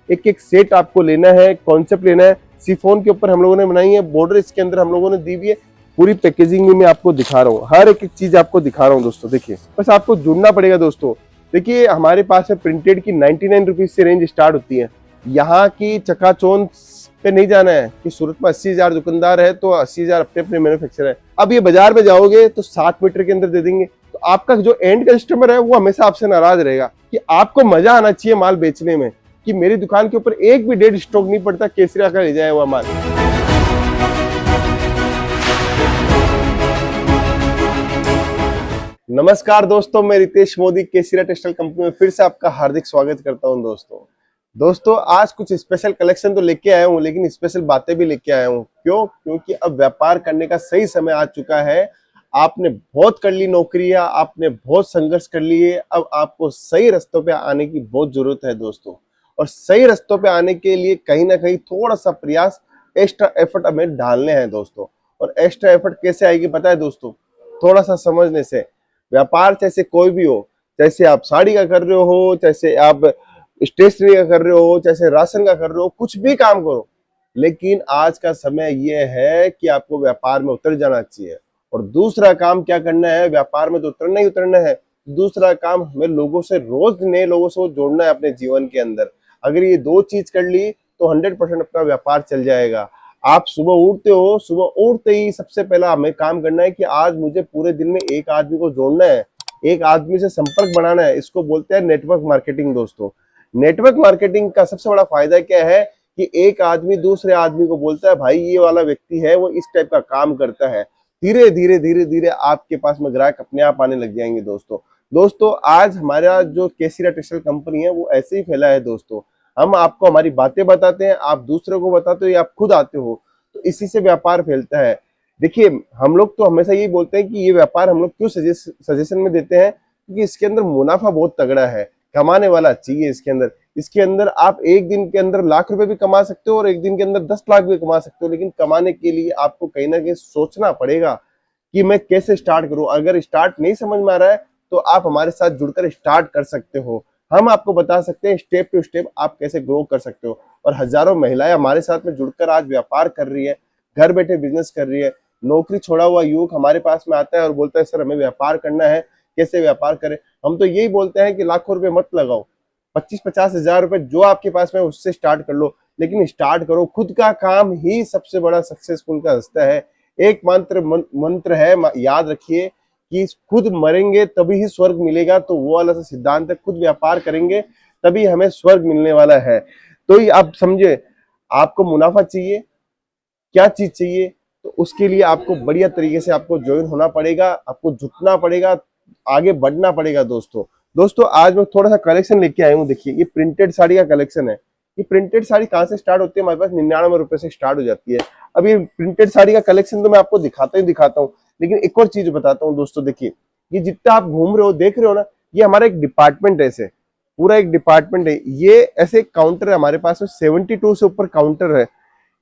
एक एक सेट आपको लेना है, कॉन्सेप्ट लेना है। सिफोन के ऊपर हम लोगों ने बनाई है, बॉर्डर इसके अंदर हम लोगों ने दी हुई है। पूरी पैकेजिंग में मैं आपको दिखा रहा हूँ, हर एक एक चीज आपको दिखा रहा हूँ दोस्तों। देखिए बस आपको जुड़ना पड़ेगा दोस्तों। देखिए हमारे पास है प्रिंटेड की 99 रुपीज से रेंज स्टार्ट होती है। यहाँ की चकाचौंध पे नहीं जाना है कि सूरत में 80,000 दुकानदार है तो 80,000 अपने अपने मैन्युफैक्चर है। अब ये बाजार में जाओगे तो 7 मीटर के अंदर दे देंगे, तो आपका जो एंड कस्टमर है वो हमेशा आपसे नाराज रहेगा। कि आपको मजा आना चाहिए माल बेचने में, कि मेरी दुकान के ऊपर एक भी डेड स्टॉक नहीं पड़ता, केसरिया का ले जाए हुआ माल। नमस्कार दोस्तों, मैं रितेश मोदी केसरिया टेक्सटाइल कंपनी में फिर से आपका हार्दिक स्वागत करता हूं दोस्तों आज कुछ स्पेशल कलेक्शन तो लेके आया हूं, लेकिन स्पेशल बातें भी लेके आया हूं। क्यों? क्योंकि अब व्यापार करने का सही समय आ चुका है। आपने बहुत कर ली नौकरियां, आपने बहुत संघर्ष कर लिए, अब आपको सही रास्तों पे आने की बहुत जरूरत है दोस्तों। और सही रास्तों पे आने के लिए कहीं ना कहीं थोड़ा सा प्रयास, एक्स्ट्रा एफर्ट हमें डालने हैं दोस्तों। और एक्स्ट्रा एफर्ट कैसे आएगी पता है दोस्तों? थोड़ा सा समझने से। व्यापार चाहे कोई भी हो, जैसे आप साड़ी का कर रहे हो, जैसे आप स्टेशनरी का कर रहे हो, जैसे राशन का कर रहे हो, कुछ भी काम करो, लेकिन आज का समय ये है कि आपको व्यापार में उतर जाना चाहिए। और दूसरा काम क्या करना है? व्यापार में तो उतरना ही उतरना है। दूसरा काम हमें लोगों से, रोज नए लोगों से जोड़ना है अपने जीवन के अंदर। अगर ये दो चीज कर ली तो 100% अपना व्यापार चल जाएगा। आप सुबह उठते हो, सुबह उठते ही सबसे पहला हमें काम करना है कि आज मुझे पूरे दिन में एक आदमी को जोड़ना है, एक आदमी से संपर्क बनाना है। इसको बोलते हैं नेटवर्क मार्केटिंग दोस्तों। नेटवर्क मार्केटिंग का सबसे बड़ा फायदा क्या है कि एक आदमी दूसरे आदमी को बोलता है, भाई ये वाला व्यक्ति है, वो इस टाइप का काम करता है। धीरे धीरे धीरे धीरे आपके पास में ग्राहक अपने आप आने लग जाएंगे दोस्तों आज हमारा जो केसरिया टेक्सटाइल कंपनी है वो ऐसे ही फैला है दोस्तों। हम आपको हमारी बातें बताते हैं, आप दूसरों को बताते हो या आप खुद आते हो, तो इसी से व्यापार फैलता है। देखिए हम लोग तो हमेशा यही बोलते हैं कि ये व्यापार हम लोग क्यों सजेशन में देते हैं, क्योंकि इसके अंदर मुनाफा बहुत तगड़ा है, कमाने वाला चाहिए इसके अंदर आप एक दिन के अंदर लाख रुपए भी कमा सकते हो और एक दिन के अंदर 10 लाख भी कमा सकते हो। लेकिन कमाने के लिए आपको कहीं ना कहीं सोचना पड़ेगा कि मैं कैसे स्टार्ट करूं। अगर स्टार्ट नहीं समझ में आ रहा है तो आप हमारे साथ जुड़कर स्टार्ट कर सकते हो। हम आपको बता सकते हैं स्टेप टू स्टेप आप कैसे ग्रो कर सकते हो। और हजारों महिलाएं हमारे साथ में जुड़कर आज व्यापार कर रही है, घर बैठे बिजनेस कर रही है। नौकरी छोड़ा हुआ युवक हमारे पास में आता है और बोलता है सर हमें व्यापार करना है, कैसे व्यापार करें? हम तो यही बोलते हैं कि लाखों रुपए मत लगाओ, 25-50 हजार रुपए जो आपके पास में उससे स्टार्ट कर लो, लेकिन स्टार्ट करो। खुद का काम ही सबसे बड़ा सक्सेसफुल का रास्ता है। एक मंत्र है, याद रखिए कि खुद मरेंगे तभी ही स्वर्ग मिलेगा। तो वो वाला सिद्धांत है, खुद व्यापार करेंगे तभी हमें स्वर्ग मिलने वाला है। तो ये आप समझे, आपको मुनाफा चाहिए, क्या चीज चाहिए? तो उसके लिए आपको बढ़िया तरीके से आपको ज्वाइन होना पड़ेगा, आपको झुकना पड़ेगा, आगे बढ़ना पड़ेगा दोस्तों आज मैं थोड़ा सा कलेक्शन लेके आया हूँ। देखिए ये प्रिंटेड साड़ी का कलेक्शन है। ये प्रिंटेड साड़ी कहाँ से स्टार्ट होती है? हमारे पास 99 रुपए से स्टार्ट हो जाती है। अब ये प्रिंटेड साड़ी का कलेक्शन तो मैं आपको दिखाता हूँ, लेकिन एक और चीज बताता हूँ दोस्तों। देखिए ये जितना आप घूम रहे हो, देख रहे हो ना, ये हमारा एक डिपार्टमेंट है, ऐसे पूरा एक डिपार्टमेंट है। ये ऐसे काउंटर है हमारे पास में, 72 से ऊपर काउंटर है।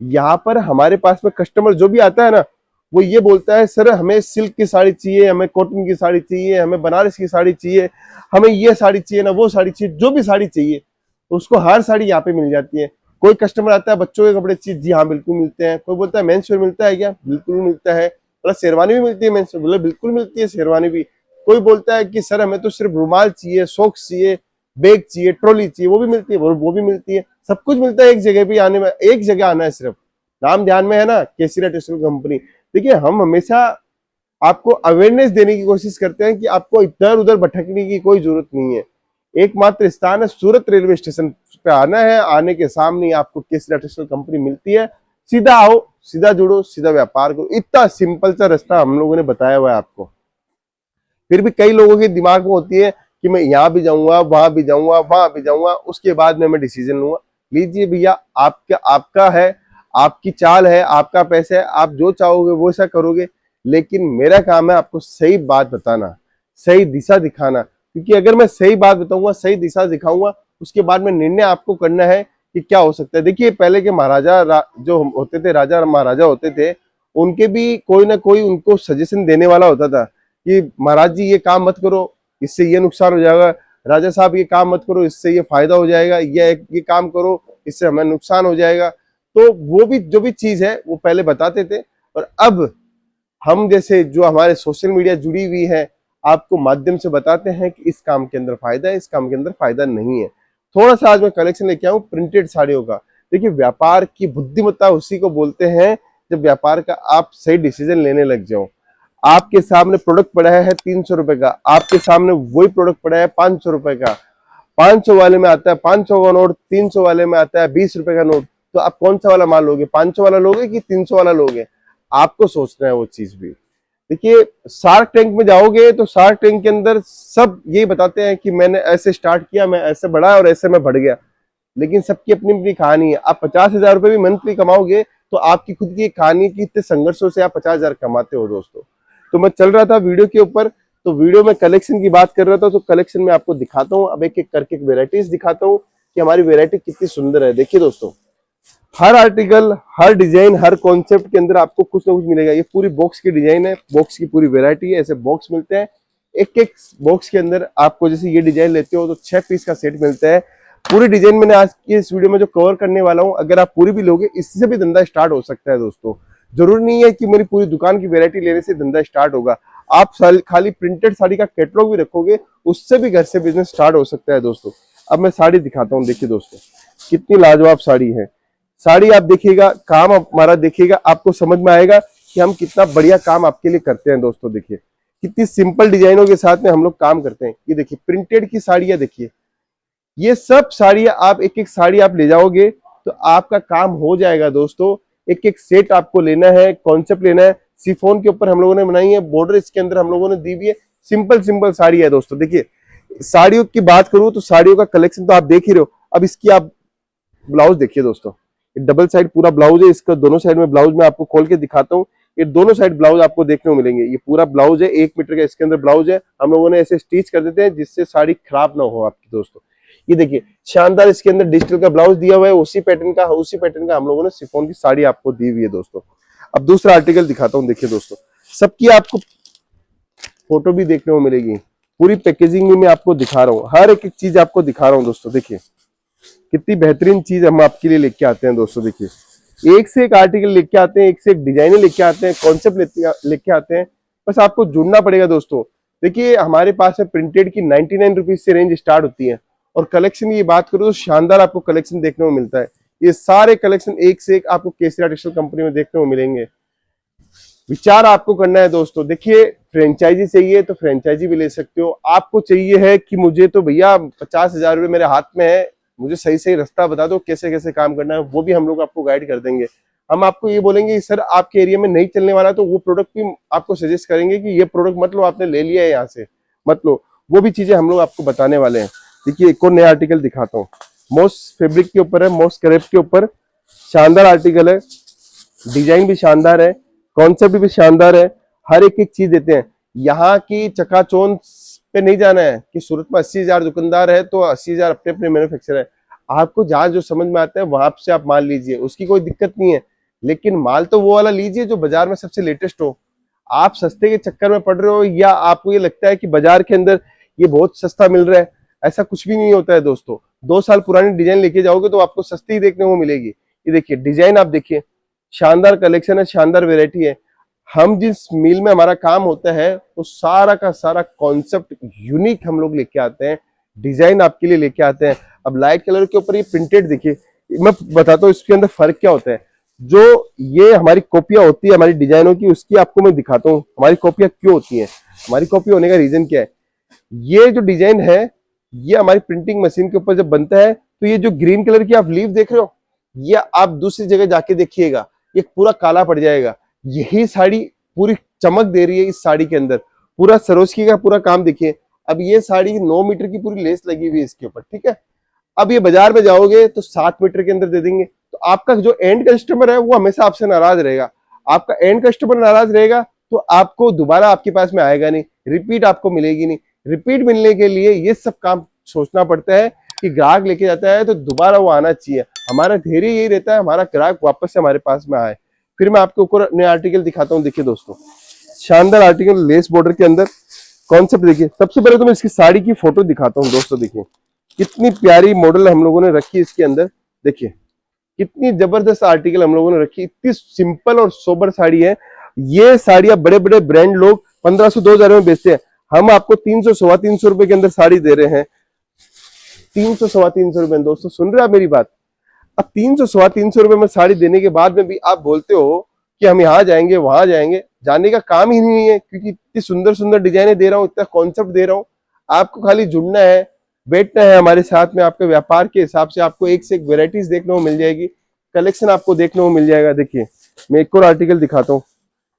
यहाँ पर हमारे पास में कस्टमर जो भी आता है ना, वो ये बोलता है सर हमें सिल्क की साड़ी चाहिए, हमें कॉटन की साड़ी चाहिए, हमें बनारस की साड़ी चाहिए, हमें ये साड़ी चाहिए ना, वो साड़ी चाहिए। जो भी साड़ी चाहिए उसको हर साड़ी यहाँ पे मिल जाती है। कोई कस्टमर आता है बच्चों के कपड़े चाहिए, जी हाँ बिल्कुल मिलते हैं। कोई बोलता है मेंस वेयर मिलता है क्या? बिल्कुल मिलता है। बोला शेरवानी भी मिलती है मेंस वेयर? बोला बिल्कुल मिलती है शेरवानी भी। कोई बोलता है कि सर हमें तो सिर्फ रुमाल चाहिए, सॉक्स चाहिए, बैग चाहिए, ट्रॉली चाहिए, वो भी मिलती है? वो भी मिलती है। सब कुछ मिलता है एक जगह पे आने में, एक जगह आना है सिर्फ। नाम ध्यान में है ना, केसरिया टेक्सटाइल कंपनी। देखिए हम हमेशा आपको अवेयरनेस देने की कोशिश करते हैं कि आपको इधर उधर भटकने की कोई जरूरत नहीं है। एकमात्र स्थान है सूरत रेलवे स्टेशन पे आना है, आने के सामने आपको केसरिया टेक्सटाइल कंपनी मिलती है। सीधा आओ, सीधा जुड़ो, सीधा व्यापार करो। इतना सिंपल सा रास्ता हम लोगों ने बताया हुआ है आपको। फिर भी कई लोगों के दिमाग में होती है कि मैं यहाँ भी जाऊंगा, वहां भी जाऊंगा, वहां भी जाऊंगा, उसके बाद में मैं डिसीजन लूंगा। लीजिए भैया, आपका है, आपकी चाल है, आपका पैसा है, आप जो चाहोगे वो ऐसा करोगे। लेकिन मेरा काम है आपको सही बात बताना, सही दिशा दिखाना। क्योंकि अगर मैं सही बात बताऊंगा, सही दिशा दिखाऊंगा, उसके बाद में निर्णय आपको करना है कि क्या हो सकता है। देखिए पहले के महाराजा जो होते थे, राजा महाराजा होते थे, उनके भी कोई ना कोई उनको सजेशन देने वाला होता था कि महाराज जी ये काम मत करो, इससे ये नुकसान हो जाएगा। राजा साहब ये काम मत करो, इससे ये फायदा हो जाएगा। ये काम करो, इससे हमें नुकसान हो जाएगा। तो वो भी जो भी चीज है वो पहले बताते थे, और अब हम जैसे जो हमारे सोशल मीडिया जुड़ी हुई है आपको माध्यम से बताते हैं कि इस काम के अंदर फायदा है, इस काम के अंदर फायदा नहीं है। थोड़ा सा आज मैं कलेक्शन लेके आऊं प्रिंटेड साड़ियों का। देखिए, व्यापार की बुद्धिमत्ता उसी को बोलते हैं जब व्यापार का आप सही डिसीजन लेने लग जाओ। आपके सामने प्रोडक्ट पड़ा है 300 रुपए का, आपके सामने वही प्रोडक्ट पड़ा है 500 रुपए का, 500 वाले में आता है 500 का नोट, 300 वाले में आता है 20 रुपए का नोट, तो आप कौन सा वाला माल लोगे? 500 वाला लोगे कि 300 वाला लोगे? आपको सोचना है वो चीज भी। देखिए, शार्क टैंक में जाओगे तो शार्क टैंक के अंदर सब यही बताते हैं कि मैंने ऐसे स्टार्ट किया, मैं ऐसे बढ़ा और ऐसे मैं बढ़ गया, लेकिन सबकी अपनी अपनी कहानी है। आप 50,000 रुपए भी मंथली कमाओगे तो आपकी खुद की कहानी की कितने संघर्षों से आप 50,000 कमाते हो दोस्तों। तो मैं चल रहा था वीडियो के ऊपर, तो वीडियो में कलेक्शन की बात कर रहा था, तो कलेक्शन में आपको दिखाता हूँ, अब एक एक करके वेराइटीज दिखाता हूँ कि हमारी वेराइटी कितनी सुंदर है। देखिए दोस्तों, हर आर्टिकल, हर डिजाइन, हर कॉन्सेप्ट के अंदर आपको कुछ ना कुछ मिलेगा। ये पूरी बॉक्स की डिजाइन है, बॉक्स की पूरी वेराइटी है, ऐसे बॉक्स मिलते हैं। एक एक बॉक्स के अंदर आपको, जैसे ये डिजाइन लेते हो तो 6 पीस का सेट मिलता है। पूरी डिजाइन मैंने आज की इस वीडियो में जो कवर करने वाला हूँ, अगर आप पूरी भी लोगे इससे भी धंधा स्टार्ट हो सकता है दोस्तों। जरूरी नहीं है कि मेरी पूरी दुकान की वेरायटी लेने से धंधा स्टार्ट होगा। आप खाली प्रिंटेड साड़ी का कैटलॉग भी रखोगे, उससे भी घर से बिजनेस स्टार्ट हो सकता है दोस्तों। अब मैं साड़ी दिखाता हूँ। देखिए दोस्तों, कितनी लाजवाब साड़ी है। साड़ी आप देखिएगा, काम हमारा देखिएगा, आपको समझ में आएगा कि हम कितना बढ़िया काम आपके लिए करते हैं दोस्तों। देखिए, कितनी सिंपल डिजाइनों के साथ में हम लोग काम करते हैं। ये देखिए, प्रिंटेड की साड़ियां देखिए, ये सब साड़ियां आप एक एक साड़ी आप ले जाओगे तो आपका काम हो जाएगा दोस्तों। एक एक सेट आपको लेना है, कॉन्सेप्ट लेना है। शिफॉन के ऊपर हम लोगों ने बनाई है, बॉर्डर इसके अंदर हम लोगों ने दी हुई है। सिंपल सिंपल साड़ी है दोस्तों। देखिए, साड़ियों की बात करूं तो साड़ियों का कलेक्शन तो आप देख ही रहे हो। अब इसकी आप ब्लाउज देखिए दोस्तों, डबल साइड पूरा ब्लाउज है इसका। दोनों साइड में ब्लाउज मैं आपको खोल के दिखाता हूँ। ये दोनों साइड ब्लाउज आपको देखने को मिलेंगे। ये पूरा ब्लाउज है, 1 मीटर का इसके अंदर ब्लाउज है। हम लोगों ने ऐसे स्टिच कर देते हैं जिससे साड़ी खराब ना हो आपकी दोस्तों। ये देखिए, शानदार इसके अंदर डिजिटल का ब्लाउज दिया हुआ है, उसी पैटर्न का हम लोगों ने शिफॉन की साड़ी आपको दी हुई है दोस्तों। अब दूसरा आर्टिकल दिखाता हूँ। देखिए दोस्तों, सबकी आपको फोटो भी देखने को मिलेगी। पूरी पैकेजिंग में मैं आपको दिखा रहा हूँ, हर एक चीज आपको दिखा रहा हूँ दोस्तों। देखिए, कितनी बेहतरीन चीज हम आपके लिए लेके आते हैं दोस्तों। देखिए, एक से एक आर्टिकल लेके आते हैं, एक से एक डिजाइने लेके आते हैं, कॉन्सेप्ट लेके आते हैं। बस आपको जुड़ना पड़ेगा दोस्तों। देखिए, हमारे पास है प्रिंटेड की 99 रुपीज से रेंज स्टार्ट होती है, और कलेक्शन की बात करूं तो शानदार आपको कलेक्शन देखने को मिलता है। ये सारे कलेक्शन एक से एक आपको केसरिया टेक्सटाइल कंपनी में देखने को मिलेंगे। विचार आपको करना है दोस्तों। देखिए, फ्रेंचाइजी चाहिए तो फ्रेंचाइजी भी ले सकते हो। आपको चाहिए है कि मुझे तो भैया 50,000 रुपये मेरे हाथ में है, मुझे सही सही रास्ता बता दो कैसे कैसे काम करना है, वो भी हम लोग आपको गाइड कर देंगे। हम आपको ये बोलेंगे सर आपके एरिया में नहीं चलने वाला, तो वो प्रोडक्ट भी आपको सजेस्ट करेंगे कि ये प्रोडक्ट मत लो, आपने ले लिया है यहाँ से मत लो। वो भी चीजें हम लोग आपको बताने वाले हैं। देखिए, एक और नया आर्टिकल दिखाता हूँ। मॉस फैब्रिक के ऊपर है, मॉस क्रेप के ऊपर। शानदार आर्टिकल है, डिजाइन भी शानदार है, कॉन्सेप्ट भी शानदार है। हर एक एक चीज देते हैं। यहाँ की चकाचौंध पे नहीं जाना है कि सूरत में 80,000 दुकानदार है तो 80,000 अपने अपने मैन्युफैक्चरर है। आपको जहां जो समझ में आता है वहां से आप माल लीजिए, उसकी कोई दिक्कत नहीं है, लेकिन माल तो वो वाला लीजिए जो बाजार में सबसे लेटेस्ट हो। आप सस्ते के चक्कर में पड़ रहे हो, या आपको ये लगता है कि बाजार के अंदर ये बहुत सस्ता मिल रहा है, ऐसा कुछ भी नहीं होता है दोस्तों। 2 साल पुरानी डिजाइन लेके जाओगे तो आपको सस्ती ही देखने को मिलेगी। ये देखिए, डिजाइन आप देखिए, शानदार कलेक्शन है, शानदार वेरायटी है। हम जिस मिल में हमारा काम होता है वो सारा का सारा कॉन्सेप्ट यूनिक हम लोग लेके आते हैं, डिजाइन आपके लिए लेके आते हैं। अब लाइट कलर के ऊपर ये प्रिंटेड देखिए, मैं बताता हूँ इसके अंदर फर्क क्या होता है। जो ये हमारी कॉपियां होती है हमारी डिजाइनों की, उसकी आपको मैं दिखाता हूँ हमारी कॉपियां क्यों होती हैं, हमारी कॉपी होने का रीजन क्या है। ये जो डिजाइन है ये हमारी प्रिंटिंग मशीन के ऊपर जब बनता है तो ये जो ग्रीन कलर की आप लीफ देख रहे हो, ये आप दूसरी जगह जाके देखिएगा ये पूरा काला पड़ जाएगा। यही साड़ी पूरी चमक दे रही है इस साड़ी के अंदर। पूरा सरोस्की का पूरा काम देखिए। अब ये साड़ी 9 मीटर की पूरी लेस लगी हुई है इसके ऊपर, ठीक है। अब ये बाजार में जाओगे तो 7 मीटर के अंदर दे देंगे, तो आपका जो एंड कस्टमर है वो हमेशा आपसे नाराज रहेगा। आपका एंड कस्टमर नाराज रहेगा तो आपको दोबारा आपके पास में आएगा नहीं, रिपीट आपको मिलेगी नहीं। रिपीट मिलने के लिए ये सब काम सोचना पड़ता है कि ग्राहक लेके जाता है तो दोबारा वो आना चाहिए। हमारा धैर्य यही रहता है, हमारा ग्राहक वापस से हमारे पास में आए। फिर मैं आपको ऊपर नया आर्टिकल दिखाता हूँ। देखिए दोस्तों, शानदार आर्टिकल लेस बॉर्डर के अंदर, कॉन्सेप्ट देखिए। सबसे पहले तो मैं इसकी साड़ी की फोटो दिखाता हूँ दोस्तों। देखिए कितनी प्यारी मॉडल हम लोगों ने रखी है इसके अंदर। देखिए कितनी जबरदस्त आर्टिकल हम लोगों ने रखी, इतनी सिंपल और सोबर साड़ी है। ये साड़ियां बड़े बड़े ब्रांड लोग 1500-2000 में बेचते हैं, हम आपको 300-325 रुपए के अंदर साड़ी दे रहे हैं। 300-325 रुपए। दोस्तों सुन रहे हैं आप मेरी बात? अब 300-325 रुपए में साड़ी देने के बाद में भी आप बोलते हो कि हम यहाँ जाएंगे वहां जाएंगे, जाने का काम ही नहीं है, क्योंकि इतनी सुंदर सुंदर डिजाइने दे रहा हूँ, इतना कॉन्सेप्ट दे रहा हूँ। आपको खाली जुड़ना है, बैठना है हमारे साथ में, आपके व्यापार के हिसाब से आपको एक से एक वेराइटीज देखने को मिल जाएगी, कलेक्शन आपको देखने को मिल जाएगा। देखिए मैं एक और आर्टिकल दिखाता हूँ,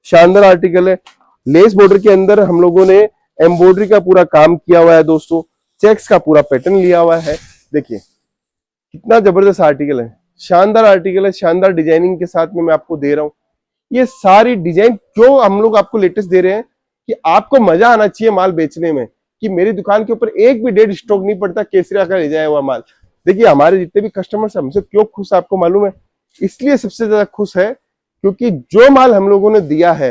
शानदार आर्टिकल है। लेस बॉर्डर के अंदर हम लोगों ने एम्ब्रॉयडरी का पूरा काम किया हुआ है दोस्तों, चेक्स का पूरा पैटर्न लिया हुआ है। देखिए कितना जबरदस्त आर्टिकल है, शानदार आर्टिकल है, शानदार डिजाइनिंग के साथ में मैं आपको दे रहा हूँ। ये सारी डिजाइन क्यों हम लोग आपको लेटेस्ट दे रहे हैं कि आपको मजा आना चाहिए माल बेचने में, कि मेरी दुकान के ऊपर एक भी डेड स्टॉक नहीं पड़ता केसरिया का ले जाए हुआ माल। देखिए हमारे जितने भी कस्टमर्स हमसे क्यों खुश आपको मालूम है? इसलिए सबसे ज्यादा खुश है क्योंकि जो माल हम लोगों ने दिया है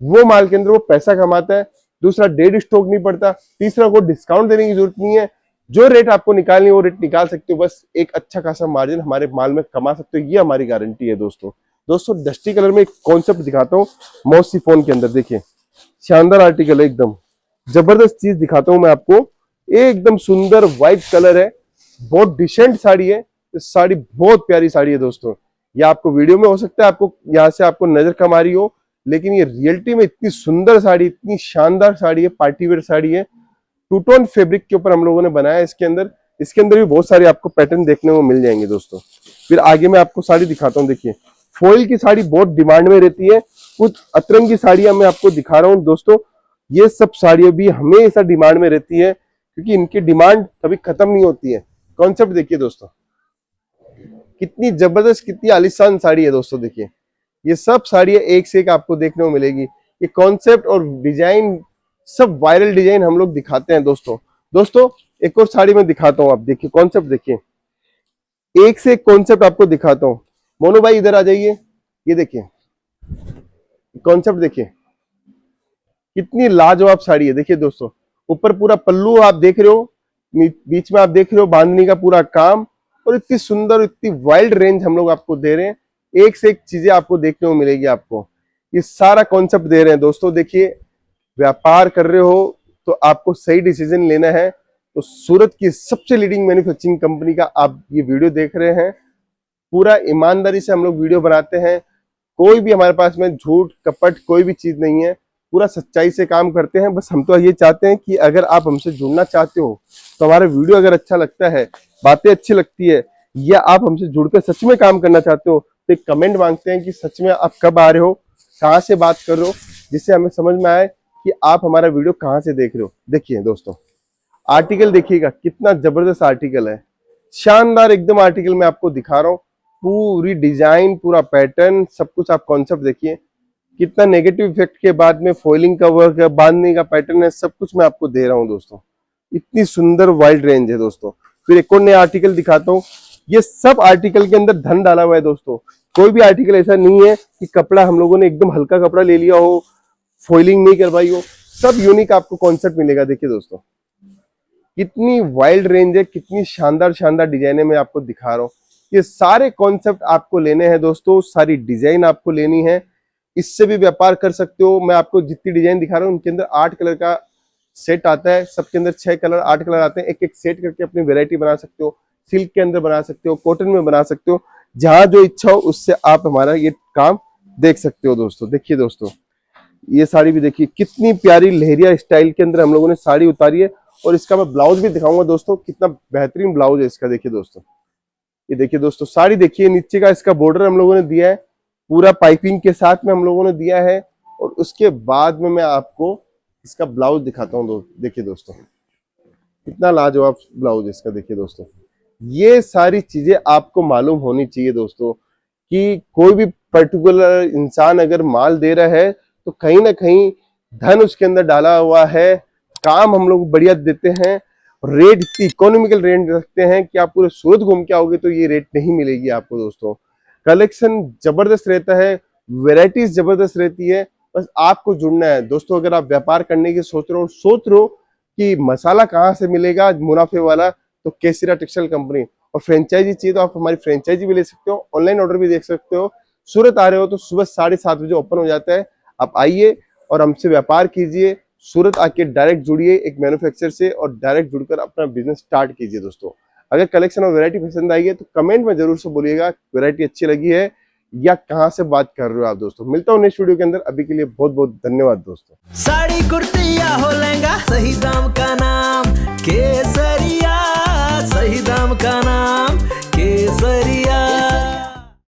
वो माल के अंदर वो पैसा कमाता है, दूसरा डेड स्टॉक नहीं पड़ता, तीसरा को डिस्काउंट देने की जरूरत नहीं है, जो रेट आपको निकालनी है वो रेट निकाल सकते हो, बस एक अच्छा खासा मार्जिन हमारे माल में कमा सकते हो, ये हमारी गारंटी है दोस्तों। दोस्तों डस्टी कलर में एक कॉन्सेप्ट दिखाता हूँ मॉसी फोन के अंदर, देखिए शानदार आर्टिकल है, एकदम जबरदस्त चीज दिखाता हूँ मैं आपको। एकदम सुंदर व्हाइट कलर है, बहुत डिसेंट साड़ी है, साड़ी बहुत प्यारी साड़ी है दोस्तों। ये आपको वीडियो में हो सकता है आपको यहाँ से आपको नजर कम आ रही हो, लेकिन ये रियलिटी में इतनी सुंदर साड़ी, इतनी शानदार साड़ी है, पार्टीवेयर साड़ी है, टू टोन फैब्रिक के ऊपर हम लोगों ने बनाया है। इसके अंदर भी बहुत सारे आपको पैटर्न देखने को मिल जाएंगे दोस्तों। फिर आगे मैं आपको साड़ी दिखाता हूँ। देखिए फॉइल की साड़ी बहुत डिमांड में रहती है, कुछ अतरंग की साड़ियां मैं आपको दिखा रहा हूँ दोस्तों। ये सब साड़ियां भी हमेशा डिमांड में रहती है क्योंकि इनकी डिमांड कभी खत्म नहीं होती है। कॉन्सेप्ट देखिए दोस्तों, कितनी जबरदस्त, कितनी आलीशान साड़ी है दोस्तों। देखिए ये सब साड़ियां एक से एक आपको देखने को मिलेगी। ये कॉन्सेप्ट और डिजाइन सब वायरल डिजाइन हम लोग दिखाते हैं दोस्तों एक और साड़ी में दिखाता हूँ, आप देखिए कॉन्सेप्ट देखिए, एक से एक कॉन्सेप्ट आपको दिखाता हूँ। मोनू भाई इधर आ जाइए, ये देखिए कॉन्सेप्ट देखिए, कितनी लाजवाब साड़ी है। देखिए दोस्तों ऊपर पूरा पल्लू आप देख रहे हो, बीच में आप देख रहे हो बांधनी का पूरा काम, और इतनी सुंदर, इतनी वाइल्ड रेंज हम लोग आपको दे रहे हैं, एक से एक चीजें आपको देखने को मिलेगी। आपको ये सारा कॉन्सेप्ट दे रहे हैं दोस्तों। देखिए व्यापार कर रहे हो तो आपको सही डिसीजन लेना है, तो सूरत की सबसे लीडिंग मैन्युफैक्चरिंग कंपनी का आप ये वीडियो देख रहे हैं। पूरा ईमानदारी से हम लोग वीडियो बनाते हैं, कोई भी हमारे पास में झूठ कपट कोई भी चीज नहीं है, पूरा सच्चाई से काम करते हैं। बस हम तो ये चाहते हैं कि अगर आप हमसे जुड़ना चाहते हो तो हमारा वीडियो अगर अच्छा लगता है, बातें अच्छी लगती है, या आप हमसे जुड़कर सच में काम करना चाहते हो, तो एक कमेंट मांगते हैं कि सच में आप कब आ रहे हो, कहाँ से बात कर रहे हो, जिससे हमें समझ में आए कि आप हमारा वीडियो कहाँ से देख रहे हो। देखिए दोस्तों आर्टिकल देखिएगा, कितना जबरदस्त आर्टिकल है, शानदार एकदम आर्टिकल मैं आपको दिखा रहा हूँ। पूरी डिजाइन, पूरा पैटर्न, सब कुछ आप कॉन्सेप्ट देखिए, कितना नेगेटिव इफेक्ट के बाद में फॉइलिंग का वर्क है, बांधने का पैटर्न है, सब कुछ मैं आपको दे रहा हूँ दोस्तों। इतनी सुंदर वाइड रेंज है दोस्तों। फिर एक और नया आर्टिकल दिखाता हूँ। ये सब आर्टिकल के अंदर धन डाला हुआ है दोस्तों, कोई भी आर्टिकल ऐसा नहीं है कि कपड़ा हम लोगों ने एकदम हल्का कपड़ा ले लिया हो, फॉइलिंग नहीं करवाई हो, सब यूनिक आपको कॉन्सेप्ट मिलेगा। देखिए दोस्तों कितनी वाइल्ड रेंज है, कितनी शानदार शानदार डिजाइने मैं आपको दिखा रहा हूँ। ये सारे कॉन्सेप्ट आपको लेने हैं दोस्तों, सारी डिजाइन आपको लेनी है, इससे भी व्यापार कर सकते हो। मैं आपको जितनी डिजाइन दिखा रहा हूँ उनके अंदर 8 कलर का सेट आता है, सबके अंदर 6 कलर 8 कलर आते हैं, एक एक सेट करके अपनी वेरायटी बना सकते हो, सिल्क के अंदर बना सकते हो, कॉटन में बना सकते हो, जहां जो इच्छा हो उससे आप हमारा ये काम देख सकते हो दोस्तों। देखिए दोस्तों ये साड़ी भी देखिए, कितनी प्यारी लहरिया स्टाइल के अंदर हम लोगों ने साड़ी उतारी है, और इसका मैं ब्लाउज भी दिखाऊंगा दोस्तों, कितना बेहतरीन ब्लाउज है इसका। देखिए दोस्तों, ये देखिए दोस्तों साड़ी देखिए, नीचे का इसका बॉर्डर हम लोगों ने दिया है, पूरा पाइपिंग के साथ में हम लोगों ने दिया है, और उसके बाद में मैं आपको इसका ब्लाउज दिखाता हूँ। देखिए दोस्तों कितना लाजवाब ब्लाउज इसका। देखिए दोस्तों ये सारी चीजें आपको मालूम होनी चाहिए दोस्तों, कि कोई भी पर्टिकुलर इंसान अगर माल दे रहा है तो कहीं ना कहीं धन उसके अंदर डाला हुआ है। काम हम लोग बढ़िया देते हैं, रेट इकोनॉमिकल रेट रखते हैं कि आप पूरे सूरत घूम के आओगे तो ये रेट नहीं मिलेगी आपको दोस्तों। कलेक्शन जबरदस्त रहता है, वेराइटीज जबरदस्त रहती है, बस आपको जुड़ना है दोस्तों। अगर आप व्यापार करने की सोच रहे हो कि मसाला कहाँ से मिलेगा मुनाफे वाला, तो केसरिया टेक्सटाइल कंपनी और फ्रेंचाइजी चाहिए तो आप हमारी फ्रेंचाइजी भी ले सकते हो, ऑनलाइन ऑर्डर भी देख सकते हो। सूरत आ रहे हो तो सुबह 7:30 बजे ओपन हो जाता है, आप आइए और हमसे व्यापार कीजिए। सूरत आके डायरेक्ट जुड़िए एक मैन्युफैक्चरर से और डायरेक्ट जुड़कर अपना बिजनेस स्टार्ट कीजिए। दोस्तों अगर कलेक्शन और वैरायटी पसंद आई है तो कमेंट में जरूर से बोलिएगा वैरायटी अच्छी लगी है या कहां से बात कर रहे हो आप। दोस्तों मिलता हूं नेक्स्ट वीडियो के अंदर, अभी के लिए बहुत बहुत धन्यवाद दोस्तों। साड़ी कुर्ती या हो